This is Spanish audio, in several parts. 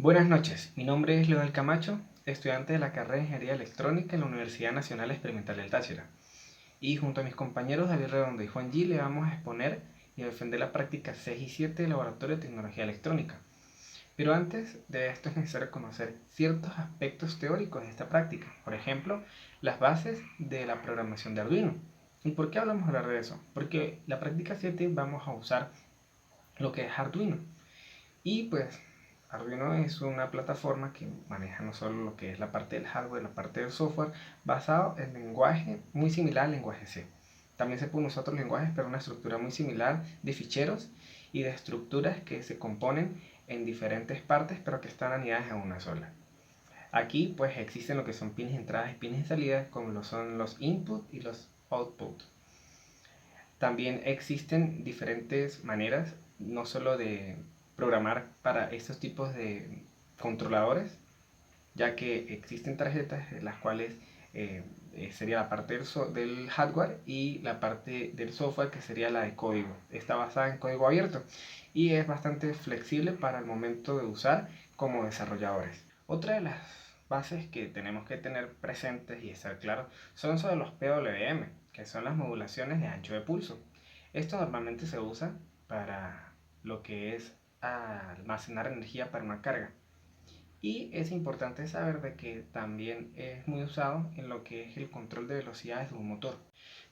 Buenas noches, mi nombre es Leonel Camacho, estudiante de la carrera de Ingeniería Electrónica en la Universidad Nacional Experimental del Táchira. Y junto a mis compañeros David Redondo y Juan G le vamos a exponer y a defender la práctica 6 y 7 del Laboratorio de Tecnología Electrónica. Pero antes de esto es necesario conocer ciertos aspectos teóricos de esta práctica, por ejemplo, las bases de la programación de Arduino. ¿Y por qué hablamos hablar de eso? Porque la práctica 7 vamos a usar lo que es Arduino. Y pues Arduino es una plataforma que maneja no solo lo que es la parte del hardware, la parte del software, basado en lenguaje muy similar al lenguaje C. También se pueden usar otros lenguajes, pero una estructura muy similar de ficheros y de estructuras que se componen en diferentes partes, pero que están anidadas en una sola. Aquí pues existen lo que son pines de entrada y pines de salida, como lo son los input y los output. También existen diferentes maneras, no solo de programar para estos tipos de controladores, ya que existen tarjetas en las cuales sería la parte del hardware y la parte del software que sería la de código. Está basada en código abierto y es bastante flexible para el momento de usar como desarrolladores. Otra de las bases que tenemos que tener presentes y estar claros son sobre los PWM, que son las modulaciones de ancho de pulso. Esto normalmente se usa para lo que es almacenar energía para una carga. Y es importante saber de que también es muy usado en lo que es el control de velocidades de un motor.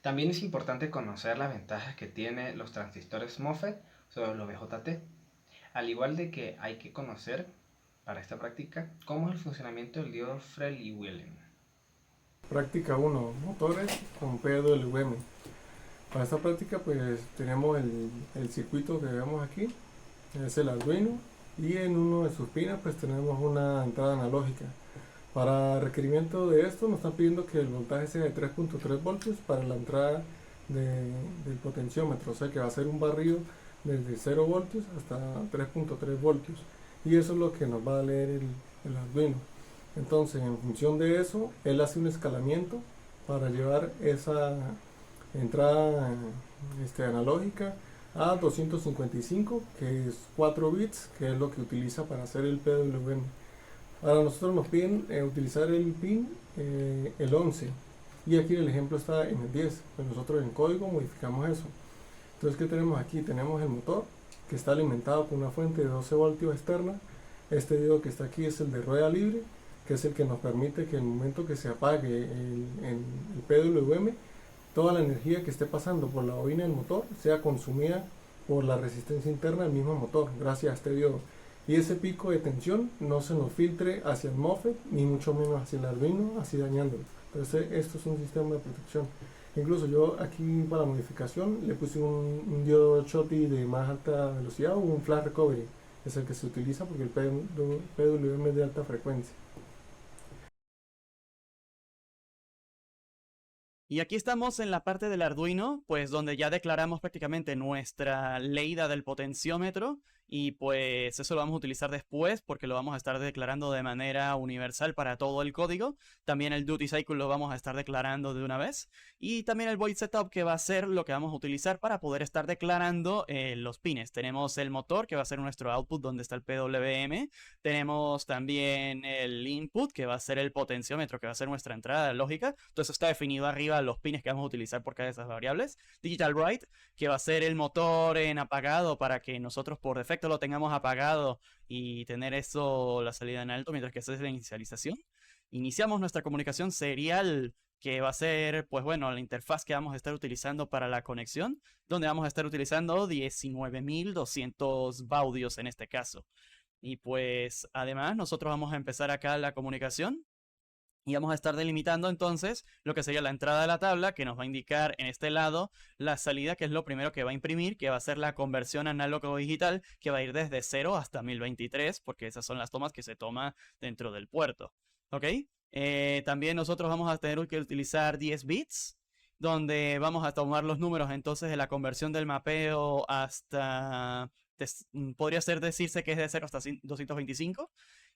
También es importante conocer las ventajas que tiene los transistores MOSFET sobre los BJT, al igual de que hay que conocer para esta práctica cómo es el funcionamiento del diodo Freiley-Wheeling. Práctica uno, motores con PWM. Para esta práctica pues tenemos el circuito que vemos aquí, es el Arduino, y en uno de sus pines pues tenemos una entrada analógica. Para requerimiento de esto nos están pidiendo que el voltaje sea de 3.3 voltios para la entrada del potenciómetro, o sea que va a ser un barrido desde 0 voltios hasta 3.3 voltios, y eso es lo que nos va a leer el Arduino. Entonces, en función de eso, él hace un escalamiento para llevar esa entrada analógica a 255, que es 4 bits, que es lo que utiliza para hacer el PWM. Ahora nosotros nos piden utilizar el pin el 11, y aquí el ejemplo está en el 10, pues nosotros en código modificamos eso. Entonces, ¿qué tenemos aquí? Tenemos el motor que está alimentado con una fuente de 12 voltios externa. Este diodo que está aquí es el de rueda libre, que es el que nos permite que en el momento que se apague el PWM, toda la energía que esté pasando por la bobina del motor sea consumida por la resistencia interna del mismo motor, gracias a este diodo. Y ese pico de tensión no se nos filtre hacia el MOSFET, ni mucho menos hacia el Arduino, así dañándolo. Entonces, esto es un sistema de protección. Incluso yo aquí para modificación le puse un diodo Schottky de más alta velocidad, o un flash recovery, es el que se utiliza porque el PWM es de alta frecuencia. Y aquí estamos en la parte del Arduino, pues donde ya declaramos prácticamente nuestra leída del potenciómetro y pues eso lo vamos a utilizar después porque lo vamos a estar declarando de manera universal para todo el código. También el duty cycle lo vamos a estar declarando de una vez y también el void setup, que va a ser lo que vamos a utilizar para poder estar declarando los pines. Tenemos el motor, que va a ser nuestro output donde está el PWM. Tenemos también el input, que va a ser el potenciómetro, que va a ser nuestra entrada lógica. Todo eso está definido arriba, los pines que vamos a utilizar por cada de esas variables. Digital write, que va a ser el motor en apagado para que nosotros por defecto lo tengamos apagado y tener eso, la salida en alto, mientras que esa es la inicialización. Iniciamos nuestra comunicación serial, que va a ser, pues bueno, la interfaz que vamos a estar utilizando para la conexión, donde vamos a estar utilizando 19.200 baudios en este caso. Y pues además nosotros vamos a empezar acá la comunicación y vamos a estar delimitando entonces lo que sería la entrada de la tabla, que nos va a indicar en este lado la salida, que es lo primero que va a imprimir, que va a ser la conversión análogo digital, que va a ir desde 0 hasta 1023, porque esas son las tomas que se toma dentro del puerto. ¿Ok? También nosotros vamos a tener que utilizar 10 bits, donde vamos a tomar los números entonces de la conversión del mapeo hasta podría ser decirse que es de 0 hasta 225.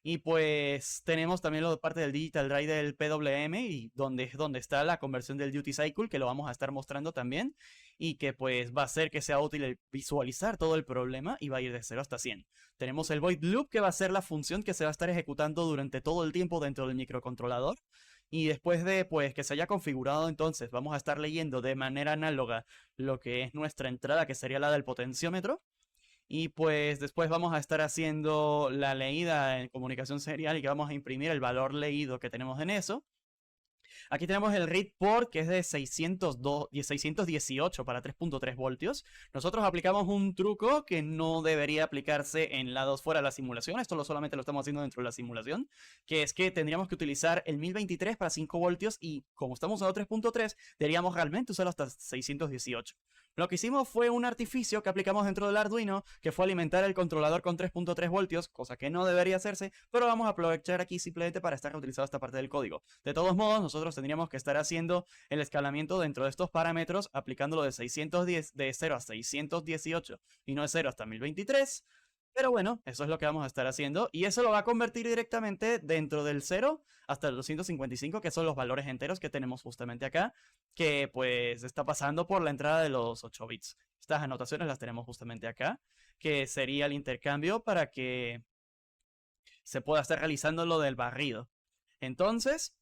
Y pues tenemos también la parte del Digital Drive del PWM, y donde es donde está la conversión del Duty Cycle, que lo vamos a estar mostrando también. y que pues va a hacer que sea útil el visualizar todo el problema y va a ir de 0 hasta 100. Tenemos el void loop, que va a ser la función que se va a estar ejecutando durante todo el tiempo dentro del microcontrolador. Y después de pues que se haya configurado, entonces vamos a estar leyendo de manera análoga lo que es nuestra entrada, que sería la del potenciómetro. Y pues después vamos a estar haciendo la leída en comunicación serial y que vamos a imprimir el valor leído que tenemos en eso. Aquí tenemos el read port, que es de 618 para 3.3 voltios. Nosotros aplicamos un truco que no debería aplicarse en lados fuera de la simulación. Esto solamente lo estamos haciendo dentro de la simulación, que es que tendríamos que utilizar el 1023 para 5 voltios y como estamos usando 3.3, deberíamos realmente usarlo hasta 618. Lo que hicimos fue un artificio que aplicamos dentro del Arduino, que fue alimentar el controlador con 3.3 voltios, cosa que no debería hacerse, pero vamos a aprovechar aquí simplemente para estar reutilizando esta parte del código. De todos modos, nosotros tendríamos que estar haciendo el escalamiento dentro de estos parámetros, aplicándolo de 0 a 618 y no de 0 hasta 1023. Pero bueno, eso es lo que vamos a estar haciendo y eso lo va a convertir directamente dentro del 0 hasta el 255, que son los valores enteros que tenemos justamente acá, que pues está pasando por la entrada de los 8 bits. Estas anotaciones las tenemos justamente acá, que sería el intercambio para que se pueda estar realizando lo del barrido. Entonces,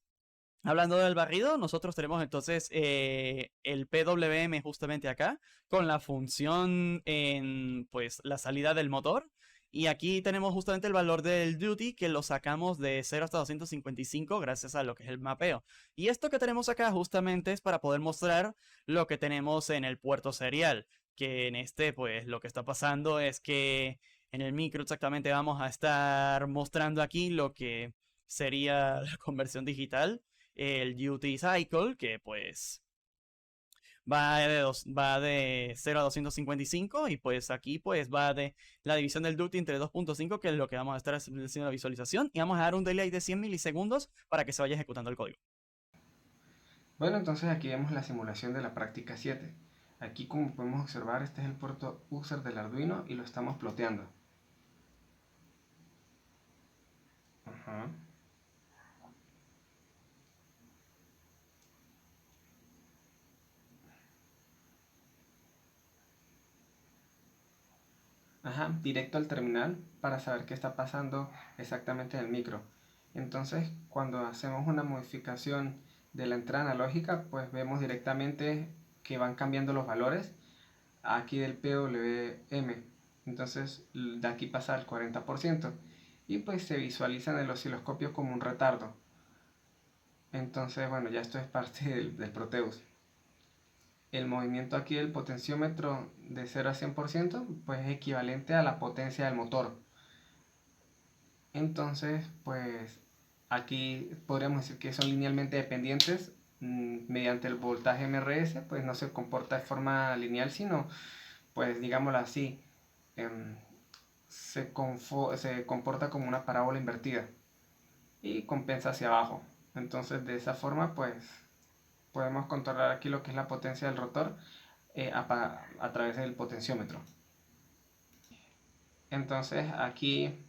hablando del barrido, nosotros tenemos entonces el PWM justamente acá, con la función en pues la salida del motor. Y aquí tenemos justamente el valor del duty, que lo sacamos de 0 hasta 255 gracias a lo que es el mapeo. Y esto que tenemos acá justamente es para poder mostrar lo que tenemos en el puerto serial. Que en este pues lo que está pasando es que en el micro exactamente vamos a estar mostrando aquí lo que sería la conversión digital, el duty cycle, que pues va de 0 a 255 y pues aquí pues va de la división del duty entre 2.5, que es lo que vamos a estar haciendo la visualización, y vamos a dar un delay de 100 milisegundos para que se vaya ejecutando el código. Bueno, entonces aquí vemos la simulación de la práctica 7. Aquí, como podemos observar, este es el puerto user del Arduino y lo estamos ploteando. Ajá. Ajá, directo al terminal para saber qué está pasando exactamente en el micro. Entonces, cuando hacemos una modificación de la entrada analógica, pues vemos directamente que van cambiando los valores aquí del PWM. Entonces, de aquí pasa al 40% y pues se visualiza en el osciloscopio como un retardo. Entonces, bueno, ya esto es parte del Proteus. El movimiento aquí del potenciómetro de 0 a 100% pues es equivalente a la potencia del motor. Entonces, pues aquí podríamos decir que son linealmente dependientes mediante el voltaje MRS, pues no se comporta de forma lineal, sino, pues digámoslo así, se comporta como una parábola invertida y compensa hacia abajo. Entonces, de esa forma, pues podemos controlar aquí lo que es la potencia del rotor a través del potenciómetro. Entonces, aquí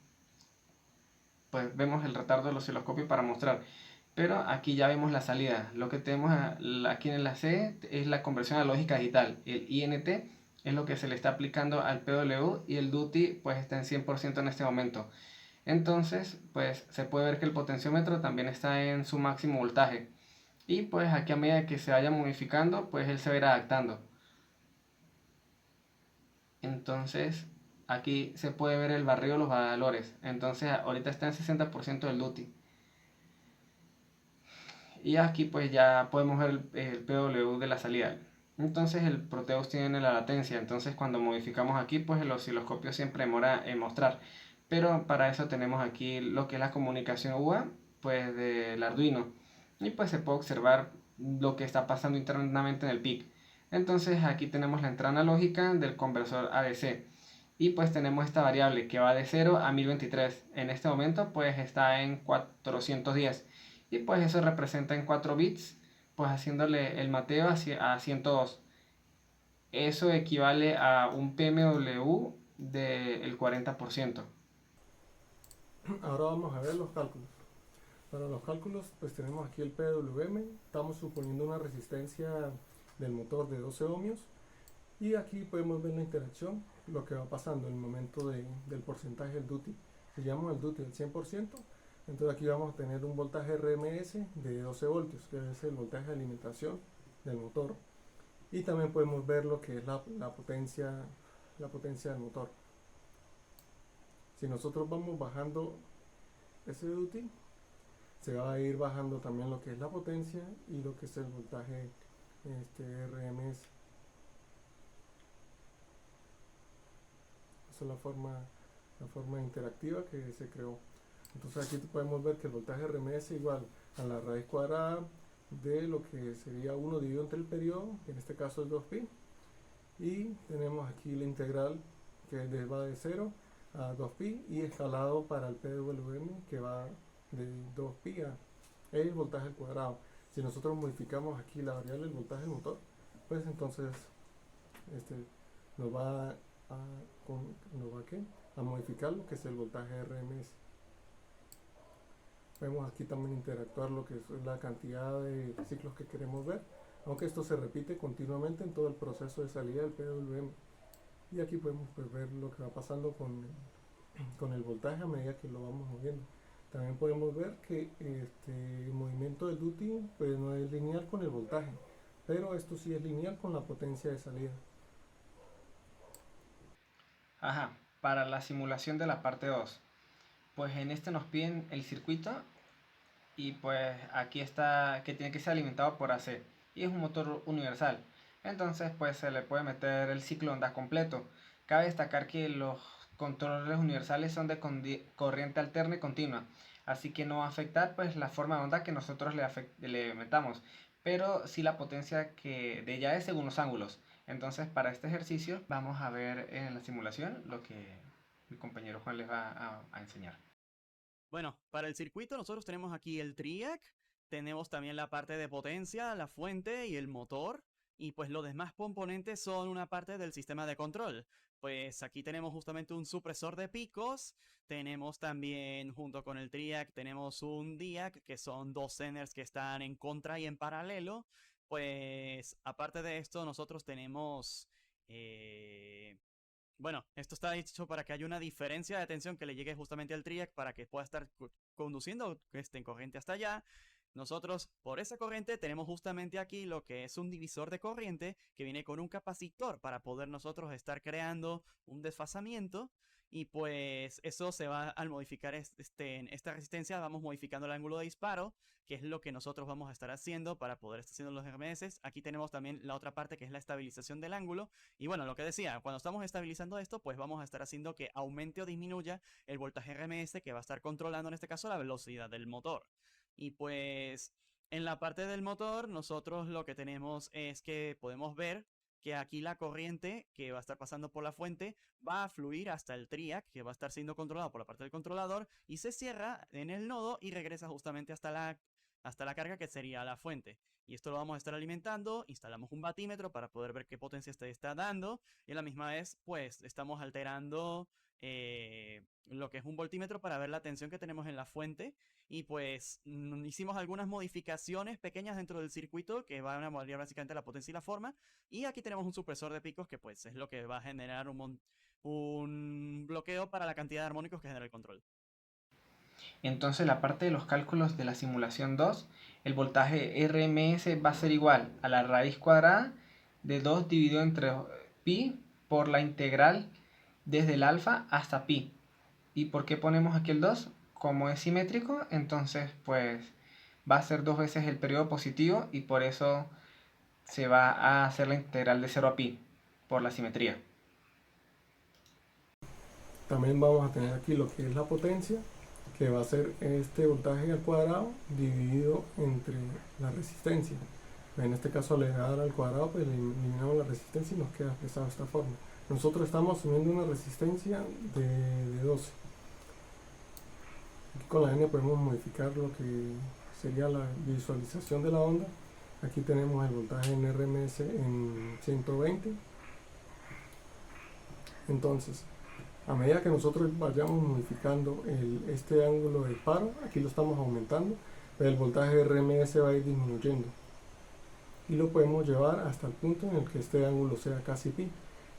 pues vemos el retardo del osciloscopio para mostrar, pero aquí ya vemos la salida. Lo que tenemos aquí en la C es la conversión a lógica digital. El INT es lo que se le está aplicando al PW y el duty pues está en 100% en este momento. Entonces pues se puede ver que el potenciómetro también está en su máximo voltaje y pues aquí a medida que se vaya modificando pues él se va a ir adaptando. Entonces aquí se puede ver el barrido de los valores. Entonces ahorita está en 60% del duty. Y aquí pues ya podemos ver el PW de la salida. Entonces el Proteus tiene la latencia. Entonces cuando modificamos aquí pues el osciloscopio siempre demora en mostrar. Pero para eso tenemos aquí lo que es la comunicación UA pues del Arduino. Y pues se puede observar lo que está pasando internamente en el PIC. Entonces aquí tenemos la entrada analógica del conversor ADC. Y pues tenemos esta variable que va de 0 a 1023. En este momento pues está en 410. Y pues eso representa en 4 bits, pues haciéndole el mateo a 102. Eso equivale a un PMW del 40%. Ahora vamos a ver los cálculos. Para los cálculos pues tenemos aquí el PWM, estamos suponiendo una resistencia del motor de 12 ohmios Y aquí podemos ver la interacción, lo que va pasando en el momento del porcentaje del duty. Si llevamos el duty del 100%, entonces aquí vamos a tener un voltaje RMS de 12 voltios, que es el voltaje de alimentación del motor. Y también podemos ver lo que es la potencia del motor. Si nosotros vamos bajando ese duty, se va a ir bajando también lo que es la potencia y lo que es el voltaje RMS. Esa es la forma interactiva que se creó. Entonces aquí podemos ver que el voltaje RMS es igual a la raíz cuadrada de lo que sería 1 dividido entre el periodo, que en este caso es 2pi. Y tenemos aquí la integral que va de 0 a 2pi y escalado para el PWM que va de 2pi a el voltaje al cuadrado. Si nosotros modificamos aquí la variable del voltaje del motor, pues entonces nos va a modificar lo que es el voltaje RMS. Vemos aquí también interactuar lo que es la cantidad de ciclos que queremos ver, aunque esto se repite continuamente en todo el proceso de salida del PWM. Y aquí podemos ver lo que va pasando con el voltaje a medida que lo vamos moviendo. También podemos ver que el movimiento del duty pues no es lineal con el voltaje, pero esto sí es lineal con la potencia de salida. Ajá, para la simulación de la parte 2, pues en este nos piden el circuito y pues aquí está que tiene que ser alimentado por AC y es un motor universal. Entonces pues se le puede meter el ciclo de onda completo. Cabe destacar que los controles universales son de corriente alterna y continua, así que no va a afectar pues la forma de onda que nosotros le metamos, pero sí la potencia que de ella es según los ángulos. Entonces para este ejercicio vamos a ver en la simulación lo que mi compañero Juan les va a enseñar. Bueno, para el circuito nosotros tenemos aquí el TRIAC, tenemos también la parte de potencia, la fuente y el motor. Y pues los demás componentes son una parte del sistema de control. Pues aquí tenemos justamente un supresor de picos, tenemos también junto con el TRIAC, tenemos un DIAC, que son dos Zeners que están en contra y en paralelo. Pues aparte de esto nosotros tenemos... Bueno, esto está hecho para que haya una diferencia de tensión que le llegue justamente al TRIAC para que pueda estar conduciendo en corriente hasta allá. Nosotros, por esa corriente, tenemos justamente aquí lo que es un divisor de corriente que viene con un capacitor para poder nosotros estar creando un desfasamiento. Y pues eso se va al modificar esta resistencia, vamos modificando el ángulo de disparo, que es lo que nosotros vamos a estar haciendo para poder estar haciendo los RMS. Aquí tenemos también la otra parte que es la estabilización del ángulo. Y bueno, lo que decía, cuando estamos estabilizando esto, pues vamos a estar haciendo que aumente o disminuya el voltaje RMS, que va a estar controlando en este caso la velocidad del motor. Y pues en la parte del motor nosotros lo que tenemos es que podemos ver que aquí la corriente que va a estar pasando por la fuente va a fluir hasta el TRIAC, que va a estar siendo controlado por la parte del controlador, y se cierra en el nodo y regresa justamente hasta la carga que sería la fuente. Y esto lo vamos a estar alimentando, instalamos un batímetro para poder ver qué potencia está dando, y a la misma vez pues estamos alterando lo que es un voltímetro para ver la tensión que tenemos en la fuente. Y pues hicimos algunas modificaciones pequeñas dentro del circuito que van a variar básicamente la potencia y la forma. Y aquí tenemos un supresor de picos que pues es lo que va a generar un bloqueo para la cantidad de armónicos que genera el control. Entonces la parte de los cálculos de la simulación 2, el voltaje RMS va a ser igual a la raíz cuadrada de 2 dividido entre pi por la integral desde el alfa hasta pi. ¿Y por qué ponemos aquí el 2? Como es simétrico, entonces pues va a ser 2 veces el periodo positivo y por eso se va a hacer la integral de 0 a pi por la simetría. También vamos a tener aquí lo que es la potencia, que va a ser este voltaje al cuadrado dividido entre la resistencia. En este caso, al elevar al cuadrado, pues eliminamos la resistencia y nos queda expresado de esta forma. Nosotros estamos asumiendo una resistencia de 12. Aquí con la N podemos modificar lo que sería la visualización de la onda. Aquí tenemos el voltaje en RMS en 120. Entonces, a medida que nosotros vayamos modificando este ángulo de paro, aquí lo estamos aumentando, pero el voltaje RMS va a ir disminuyendo. y lo podemos llevar hasta el punto en el que este ángulo sea casi pi.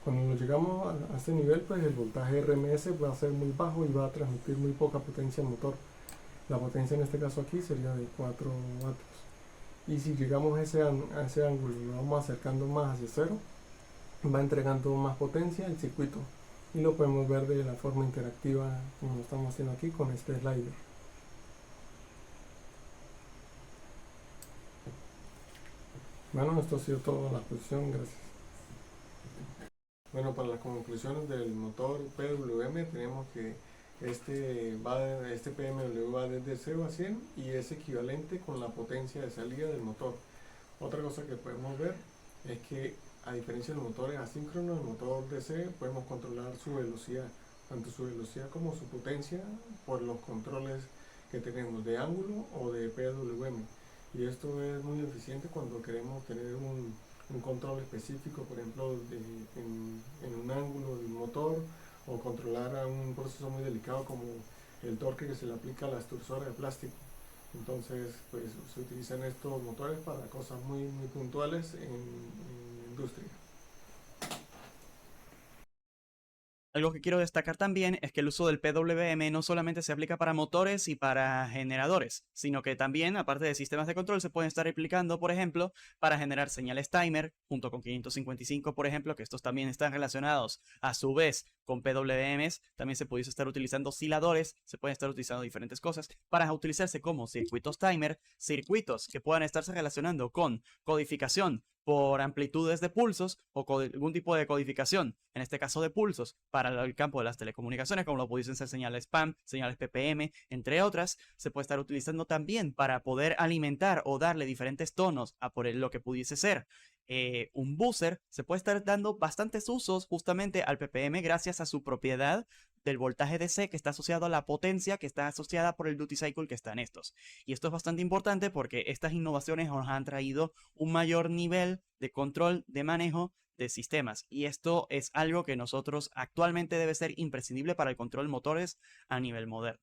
Cuando lo llegamos a este nivel, pues el voltaje RMS va a ser muy bajo y va a transmitir muy poca potencia al motor. La potencia en este caso aquí sería de 4 vatios. Y si llegamos a ese ángulo y lo vamos acercando más hacia cero, va entregando más potencia al circuito. Y lo podemos ver de la forma interactiva como lo estamos haciendo aquí con este slider. Bueno, esto ha sido toda la exposición, gracias. Bueno, para las conclusiones del motor PWM tenemos que este PMW va desde 0 a 100 y es equivalente con la potencia de salida del motor. Otra cosa que podemos ver es que a diferencia de los motores asíncronos, el motor DC podemos controlar su velocidad, tanto su velocidad como su potencia por los controles que tenemos de ángulo o de PWM. Y esto es muy eficiente cuando queremos tener un control específico, por ejemplo, en un ángulo del motor, o controlar a un proceso muy delicado como el torque que se le aplica a la extrusora de plástico. Entonces, pues se utilizan estos motores para cosas muy puntuales en industria. Algo que quiero destacar también es que el uso del PWM no solamente se aplica para motores y para generadores, sino que también, aparte de sistemas de control, se pueden estar aplicando, por ejemplo, para generar señales timer, junto con 555, por ejemplo, que estos también están relacionados a su vez con PWMs. También se pudiese estar utilizando osciladores, se pueden estar utilizando diferentes cosas para utilizarse como circuitos timer, circuitos que puedan estarse relacionando con codificación por amplitudes de pulsos o algún tipo de codificación, en este caso de pulsos, para el campo de las telecomunicaciones, como lo pudiesen ser señales PAM, señales PPM, entre otras. Se puede estar utilizando también para poder alimentar o darle diferentes tonos a por lo que pudiese ser un buzzer. Se puede estar dando bastantes usos justamente al PPM gracias a su propiedad del voltaje DC que está asociado a la potencia que está asociada por el duty cycle que está en estos. Y esto es bastante importante porque estas innovaciones nos han traído un mayor nivel de control, de manejo de sistemas. Y esto es algo que nosotros actualmente debe ser imprescindible para el control motores a nivel moderno.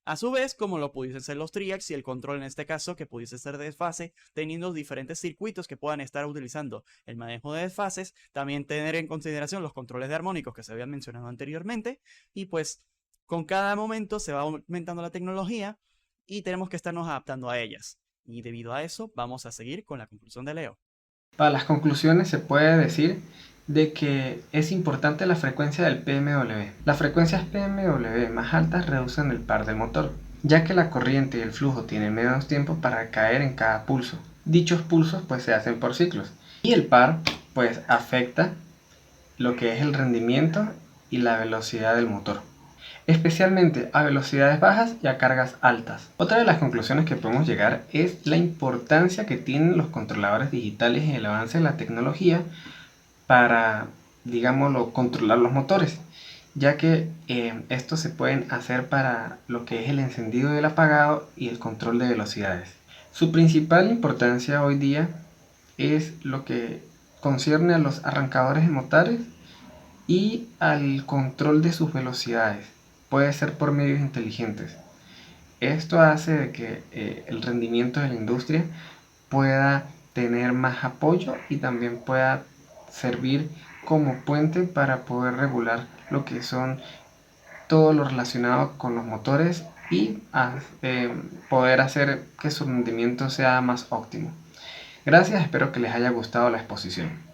A su vez, como lo pudiesen ser los triacs y el control en este caso, que pudiese ser de desfase, teniendo diferentes circuitos que puedan estar utilizando el manejo de desfases, también tener en consideración los controles de armónicos que se habían mencionado anteriormente, y pues con cada momento se va aumentando la tecnología y tenemos que estarnos adaptando a ellas. Y debido a eso, vamos a seguir con la conclusión de Leo. Para las conclusiones se puede decir de que es importante la frecuencia del PMW. Las frecuencias PMW más altas reducen el par del motor, ya que la corriente y el flujo tienen menos tiempo para caer en cada pulso. Dichos pulsos pues se hacen por ciclos y el par pues afecta lo que es el rendimiento y la velocidad del motor, especialmente a velocidades bajas y a cargas altas. Otra de las conclusiones que podemos llegar es la importancia que tienen los controladores digitales en el avance de la tecnología para, digámoslo, controlar los motores, ya que estos se pueden hacer para lo que es el encendido y el apagado y el control de velocidades. Su principal importancia hoy día es lo que concierne a los arrancadores de motores y al control de sus velocidades. Puede ser por medios inteligentes. Esto hace de que el rendimiento de la industria pueda tener más apoyo y también pueda servir como puente para poder regular lo que son todo lo relacionado con los motores y poder hacer que su rendimiento sea más óptimo. Gracias, espero que les haya gustado la exposición.